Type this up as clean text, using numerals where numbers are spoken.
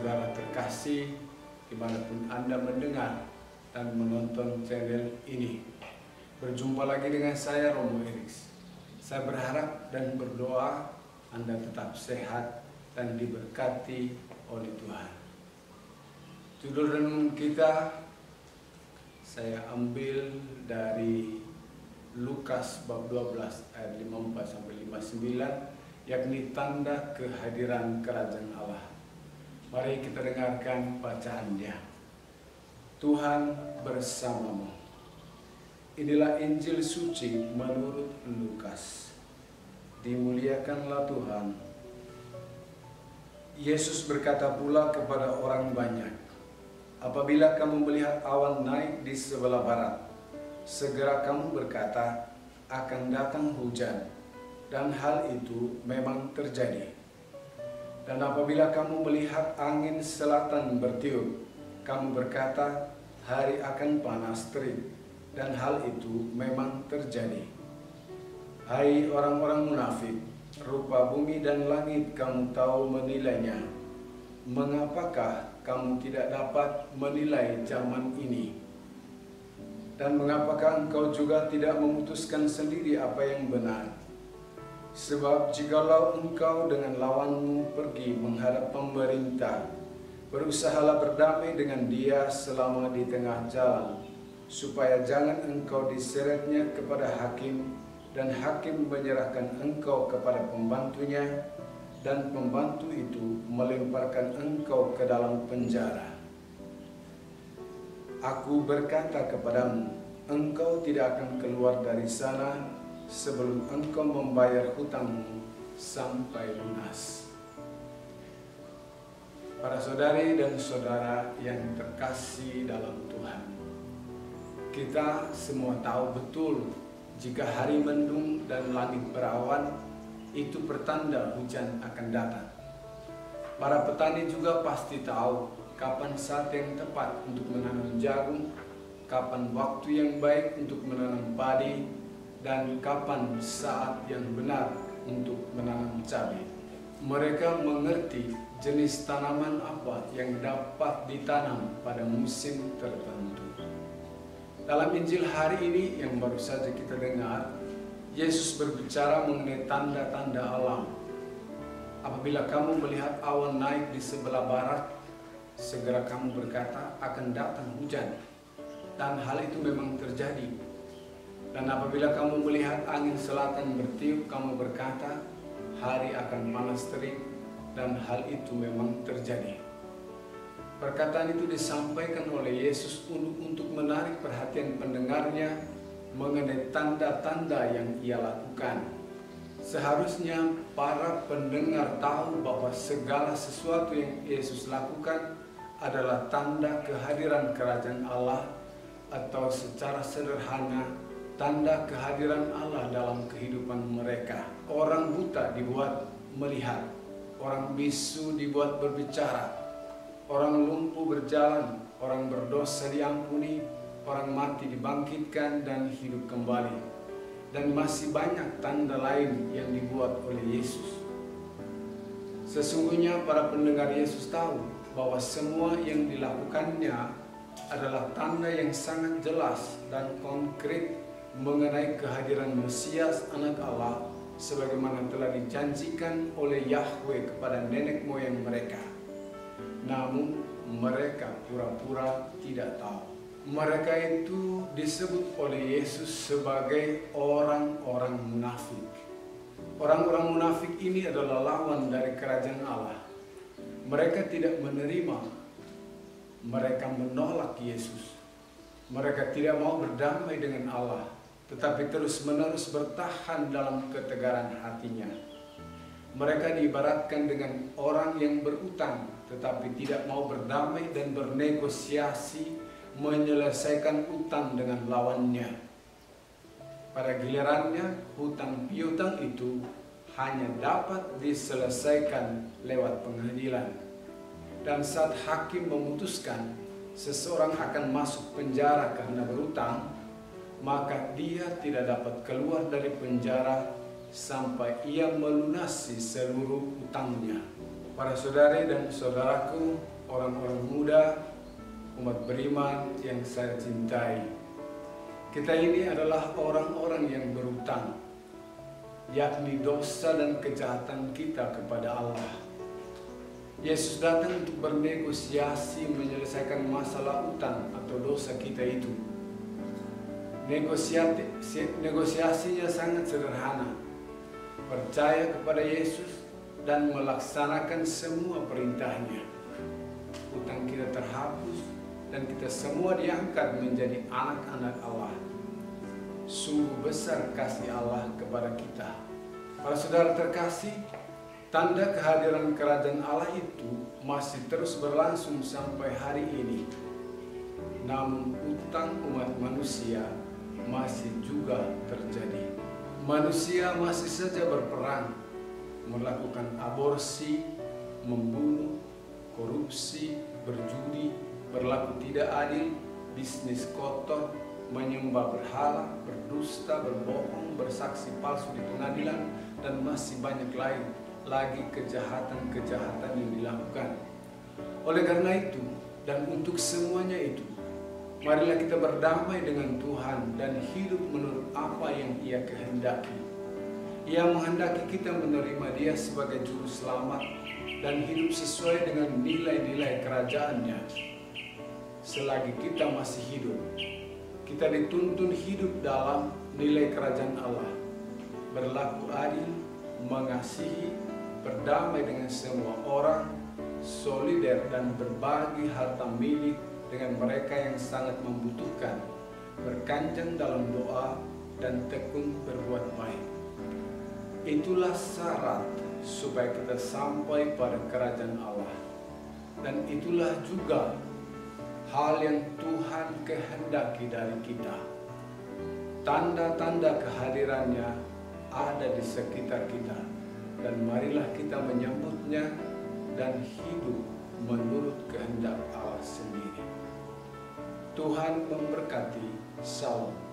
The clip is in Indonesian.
saudara terkasih dimanapun Anda mendengar dan menonton channel ini. Berjumpa lagi dengan saya, Romo Eriks. Saya berharap dan berdoa Anda tetap sehat dan diberkati oleh Tuhan. Judul renungan kita saya ambil dari Lukas bab 12 ayat 54-59, yakni tanda kehadiran kerajaan Allah. Mari kita dengarkan bacaannya. Tuhan bersamamu. Inilah Injil suci menurut Lukas. Dimuliakanlah Tuhan. Yesus berkata pula kepada orang banyak, apabila kamu melihat awan naik di sebelah barat, segera kamu berkata, akan datang hujan, dan hal itu memang terjadi. Dan apabila kamu melihat angin selatan bertiup, kamu berkata, hari akan panas terik, dan hal itu memang terjadi. Hai orang-orang munafik, rupa bumi dan langit kamu tahu menilainya. Mengapakah kamu tidak dapat menilai zaman ini? Dan mengapakah engkau juga tidak memutuskan sendiri apa yang benar? Sebab jikalau engkau dengan lawanmu pergi menghadap pemerintah, berusahalah berdamai dengan dia selama di tengah jalan, supaya jangan engkau diseretnya kepada hakim, dan hakim menyerahkan engkau kepada pembantunya, dan pembantu itu melemparkan engkau ke dalam penjara. Aku berkata kepadamu, engkau tidak akan keluar dari sana sebelum engkau membayar hutangmu sampai lunas. Para saudari dan saudara yang terkasih dalam Tuhan, kita semua tahu betul jika hari mendung dan langit berawan, itu pertanda hujan akan datang. Para petani juga pasti tahu kapan saat yang tepat untuk menanam jagung, kapan waktu yang baik untuk menanam padi, dan kapan saat yang benar untuk menanam cabai. Mereka mengerti jenis tanaman apa yang dapat ditanam pada musim tertentu. Dalam Injil hari ini yang baru saja kita dengar, Yesus berbicara mengenai tanda-tanda alam. Apabila kamu melihat awan naik di sebelah barat, segera kamu berkata akan datang hujan, dan hal itu memang terjadi. Dan apabila kamu melihat angin selatan bertiup, kamu berkata hari akan panas terik, dan hal itu memang terjadi. Perkataan itu disampaikan oleh Yesus untuk menarik perhatian pendengarnya mengenai tanda-tanda yang ia lakukan. Seharusnya para pendengar tahu bahwa segala sesuatu yang Yesus lakukan adalah tanda kehadiran kerajaan Allah, atau secara sederhana tanda kehadiran Allah dalam kehidupan mereka. Orang buta dibuat melihat, orang bisu dibuat berbicara, orang lumpuh berjalan, orang berdosa diampuni, orang mati dibangkitkan dan hidup kembali, dan masih banyak tanda lain yang dibuat oleh Yesus. Sesungguhnya para pendengar Yesus tahu bahwa semua yang dilakukannya adalah tanda yang sangat jelas dan konkret mengenai kehadiran Mesias Anak Allah, sebagaimana telah dijanjikan oleh Yahweh kepada nenek moyang mereka. Namun mereka pura-pura tidak tahu. Mereka itu disebut oleh Yesus sebagai orang-orang munafik. Orang-orang munafik ini adalah lawan dari kerajaan Allah. Mereka tidak menerima, mereka menolak Yesus. Mereka tidak mau berdamai dengan Allah, tetapi terus-menerus bertahan dalam ketegaran hatinya. Mereka diibaratkan dengan orang yang berutang, tetapi tidak mau berdamai dan bernegosiasi menyelesaikan utang dengan lawannya. Pada gilirannya, hutang piutang itu hanya dapat diselesaikan lewat pengadilan. Dan saat hakim memutuskan seseorang akan masuk penjara karena berutang, maka dia tidak dapat keluar dari penjara sampai ia melunasi seluruh utangnya. para saudari dan saudaraku, orang-orang muda, umat beriman yang saya cintai. Kita ini adalah orang-orang yang berutang, yakni dosa dan kejahatan kita kepada Allah. Yesus datang untuk bernegosiasi menyelesaikan masalah utang atau dosa kita itu. Negosiasinya sangat sederhana. Percaya kepada Yesus dan melaksanakan semua perintahnya. Utang kita terhapus dan kita semua diangkat menjadi anak-anak Allah. Sungguh besar kasih Allah kepada kita. Para saudara terkasih, tanda kehadiran kerajaan Allah itu masih terus berlangsung sampai hari ini. Namun utang umat manusia masih juga terjadi. Manusia masih saja berperang, melakukan aborsi, membunuh, korupsi, berjudi, berlaku tidak adil, bisnis kotor, menyembah berhala, berdusta, berbohong, bersaksi palsu di pengadilan, dan masih banyak lain lagi kejahatan-kejahatan yang dilakukan. Oleh karena itu, dan untuk semuanya itu, marilah kita berdamai dengan Tuhan dan hidup menurut apa yang Ia kehendaki. Ia menghendaki kita menerima Dia sebagai juru selamat dan hidup sesuai dengan nilai-nilai kerajaan-Nya. Selagi kita masih hidup, kita dituntun hidup dalam nilai kerajaan Allah, berlaku adil, mengasihi, berdamai dengan semua orang, solider dan berbagi harta milik dengan mereka yang sangat membutuhkan, berkanjeng dalam doa dan tekun berbuat baik. Itulah syarat supaya kita sampai pada kerajaan Allah. Dan itulah juga hal yang Tuhan kehendaki dari kita. Tanda-tanda kehadirannya ada di sekitar kita, dan marilah kita menyambutnya dan hidup menurut kehendak Allah sendiri. Tuhan memberkati. Salam.